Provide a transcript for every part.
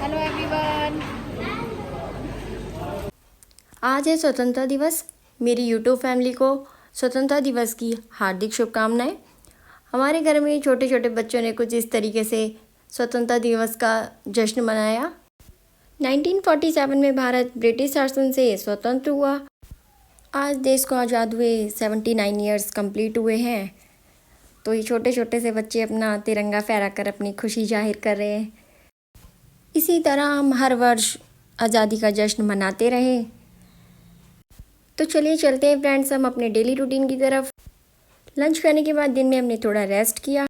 Hello everyone. आज है स्वतंत्रता दिवस। मेरी यूट्यूब फैमिली को स्वतंत्रता दिवस की हार्दिक शुभकामनाएं। हमारे घर में छोटे छोटे बच्चों ने कुछ इस तरीके से स्वतंत्रता दिवस का जश्न मनाया। 1947 में भारत ब्रिटिश शासन से स्वतंत्र हुआ। आज देश को आज़ाद हुए 79 ईयर्स कंप्लीट हुए हैं। तो ये छोटे छोटे से बच्चे अपना तिरंगा फहरा कर अपनी खुशी जाहिर कर रहे हैं। इसी तरह हम हर वर्ष आज़ादी का जश्न मनाते रहें। तो चलिए चलते हैं फ्रेंड्स हम अपने डेली रूटीन की तरफ। लंच करने के बाद दिन में हमने थोड़ा रेस्ट किया।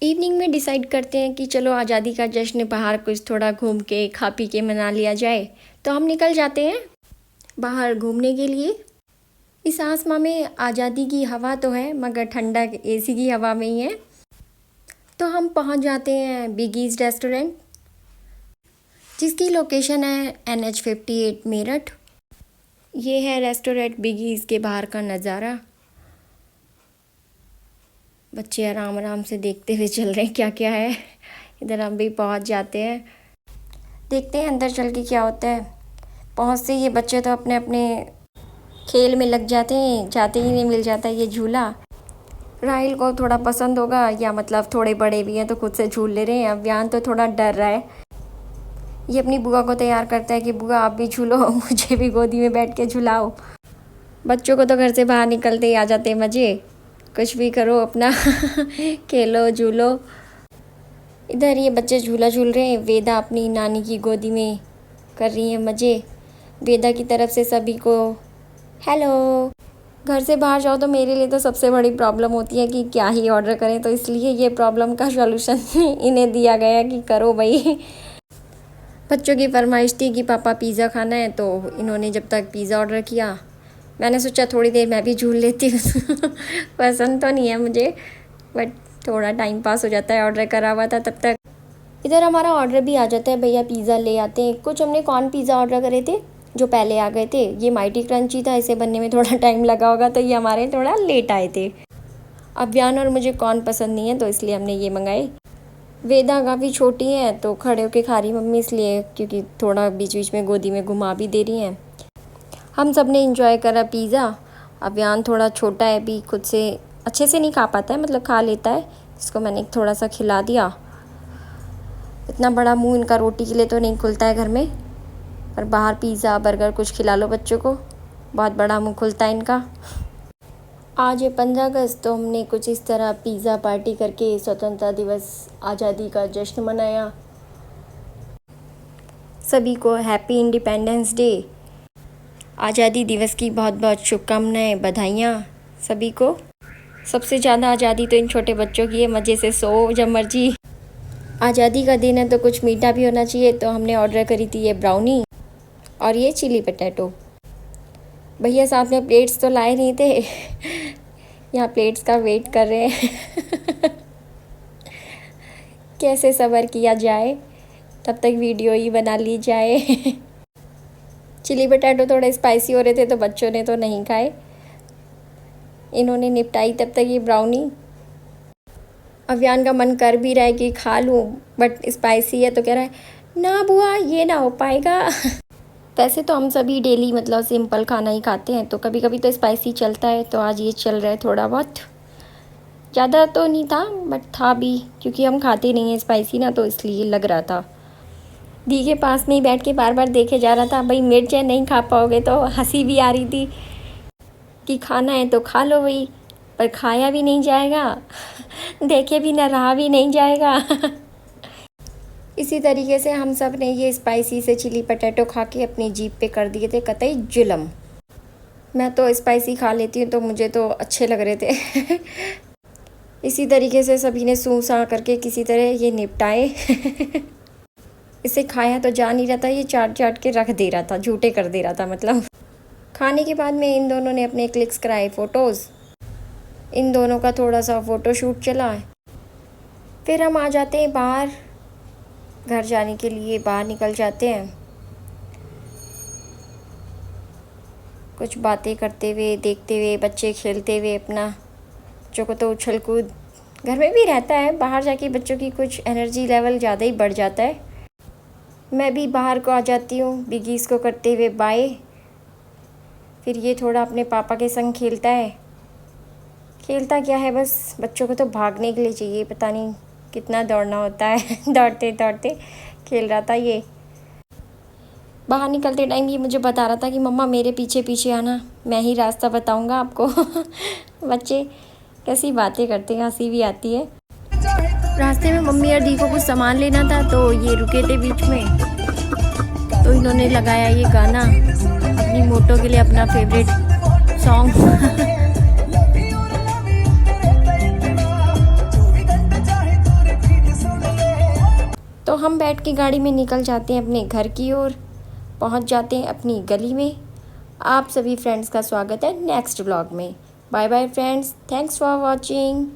इवनिंग में डिसाइड करते हैं कि चलो आज़ादी का जश्न बाहर कुछ थोड़ा घूम के खा पी के मना लिया जाए। तो हम निकल जाते हैं बाहर घूमने के लिए। इस आसमां में आज़ादी की हवा तो है मगर ठंडा एसी की हवा में ही है। तो हम पहुंच जाते हैं बिगीज़ रेस्टोरेंट, जिसकी लोकेशन है NH58 मेरठ। ये है रेस्टोरेंट बिगीज़ के बाहर का नज़ारा। बच्चे आराम आराम से देखते हुए चल रहे हैं क्या क्या है। इधर हम भी पहुंच जाते हैं, देखते हैं अंदर चल के क्या होता है। पहुंचते ये बच्चे तो अपने अपने खेल में लग जाते हैं, जाते ही नहीं मिल जाता ये झूला। राहिल को थोड़ा पसंद होगा या मतलब थोड़े बड़े भी हैं तो खुद से झूल ले रहे हैं। अभियान तो थोड़ा डर रहा है। ये अपनी बुआ को तैयार करता है कि बुआ आप भी झूलो, मुझे भी गोदी में बैठ के झुलाओ। बच्चों को तो घर से बाहर निकलते ही आ जाते हैं मज़े। कुछ भी करो अपना खेलो झूलो। इधर ये बच्चे झूला झूल रहे हैं। वेदा अपनी नानी की गोदी में कर रही है मज़े। वेदा की तरफ से सभी को हेलो। घर से बाहर जाओ तो मेरे लिए तो सबसे बड़ी प्रॉब्लम होती है कि क्या ही ऑर्डर करें। तो इसलिए ये प्रॉब्लम का सॉल्यूशन इन्हें दिया गया कि करो भाई। बच्चों की फरमाइश थी कि पापा पिज़्ज़ा खाना है, तो इन्होंने जब तक पिज़्ज़ा ऑर्डर किया मैंने सोचा थोड़ी देर मैं भी झूल लेती हूँ। पसंद तो नहीं है मुझे बट थोड़ा टाइम पास हो जाता है। ऑर्डर करा हुआ था तब तक। इधर हमारा ऑर्डर भी आ जाता है, भैया पिज़्ज़ा ले आते हैं। कुछ हमने कॉर्न पिज़्ज़ा ऑर्डर करे थे जो पहले आ गए थे। ये माइटी क्रंची था, इसे बनने में थोड़ा टाइम लगा होगा तो ये हमारे थोड़ा लेट आए थे। अभियान और मुझे कॉर्न पसंद नहीं है तो इसलिए हमने ये मंगाए। वेदा काफ़ी छोटी हैं तो खड़े होके खा रही मम्मी, इसलिए क्योंकि थोड़ा बीच बीच में गोदी में घुमा भी दे रही हैं। हम सब ने इंजॉय करा पिज़्ज़ा। अभियान थोड़ा छोटा है, अभी खुद से अच्छे से नहीं खा पाता है, मतलब खा लेता है। इसको मैंने थोड़ा सा खिला दिया। इतना बड़ा मुंह इनका रोटी के लिए तो नहीं खुलता है घर में, पर बाहर पिज़्ज़ा बर्गर कुछ खिला लो बच्चों को, बहुत बड़ा मुंह खुलता है इनका। आज है 15 अगस्त, तो हमने कुछ इस तरह पिज़्ज़ा पार्टी करके स्वतंत्रता दिवस आज़ादी का जश्न मनाया। सभी को हैप्पी इंडिपेंडेंस डे, आज़ादी दिवस की बहुत बहुत शुभकामनाएं, बधाइयाँ सभी को। सबसे ज़्यादा आज़ादी तो इन छोटे बच्चों की है, मज़े से सो जब मर्जी। आज़ादी का दिन है तो कुछ मीठा भी होना चाहिए, तो हमने ऑर्डर करी थी ये ब्राउनी और ये चिली पटैटो। भैया साथ में प्लेट्स तो लाए नहीं थे। यहाँ प्लेट्स का वेट कर रहे हैं। कैसे सब्र किया जाए, तब तक वीडियो ही बना ली जाए। चिली पटैटो थोड़े स्पाइसी हो रहे थे तो बच्चों ने तो नहीं खाए। इन्होंने निपटाई तब तक ये ब्राउनी। अभियान का मन कर भी रहा है कि खा लूँ बट स्पाइसी है तो कह रहा है ना बुआ ये ना हो पाएगा। वैसे तो हम सभी डेली मतलब सिंपल खाना ही खाते हैं, तो कभी कभी तो स्पाइसी चलता है। तो आज ये चल रहा है थोड़ा बहुत, ज़्यादा तो नहीं था बट था भी, क्योंकि हम खाते नहीं हैं स्पाइसी ना, तो इसलिए लग रहा था। दी के पास में ही बैठ के बार बार देखे जा रहा था, भाई मिर्च है नहीं खा पाओगे। तो हंसी भी आ रही थी कि खाना है तो खा लो भाई, पर खाया भी नहीं जाएगा, देखे भी ना रहा भी नहीं जाएगा। इसी तरीके से हम सब ने ये स्पाइसी से चिली पटैटो खा के अपनी जीभ पे कर दिए थे कतई जुल्म। मैं तो स्पाइसी खा लेती हूँ तो मुझे तो अच्छे लग रहे थे। इसी तरीके से सभी ने सूं सा करके किसी तरह ये निपटाए। इसे खाया तो जा नहीं रहा था, ये चाट चाट के रख दे रहा था, झूठे कर दे रहा था मतलब। खाने के बाद में इन दोनों ने अपने क्लिक्स कराए फ़ोटोज़। इन दोनों का थोड़ा सा फ़ोटो शूट चला। फिर हम आ जाते हैं बाहर, घर जाने के लिए बाहर निकल जाते हैं। कुछ बातें करते हुए देखते हुए बच्चे खेलते हुए अपना, बच्चों को तो उछल कूद घर में भी रहता है, बाहर जाके बच्चों की कुछ एनर्जी लेवल ज़्यादा ही बढ़ जाता है। मैं भी बाहर को आ जाती हूँ बिगीज़ को करते हुए बाय। फिर ये थोड़ा अपने पापा के संग खेलता है। खेलता क्या है, बस बच्चों को तो भागने के लिए चाहिए, पता नहीं कितना दौड़ना होता है दौड़ते दौड़ते खेल रहा था ये। बाहर निकलते टाइम ये मुझे बता रहा था कि मम्मा मेरे पीछे पीछे आना, मैं ही रास्ता बताऊंगा आपको बच्चे कैसी बातें करते हैं, हंसी भी आती है। रास्ते में मम्मी और दी को कुछ सामान लेना था तो ये रुके थे बीच में, तो इन्होंने लगाया ये गाना अपनी मोटो के लिए, अपना फेवरेट सॉन्ग तो हम बैठ के गाड़ी में निकल जाते हैं अपने घर की ओर, पहुंच जाते हैं अपनी गली में। आप सभी फ्रेंड्स का स्वागत है नेक्स्ट व्लॉग में। Bye bye friends, thanks for watching.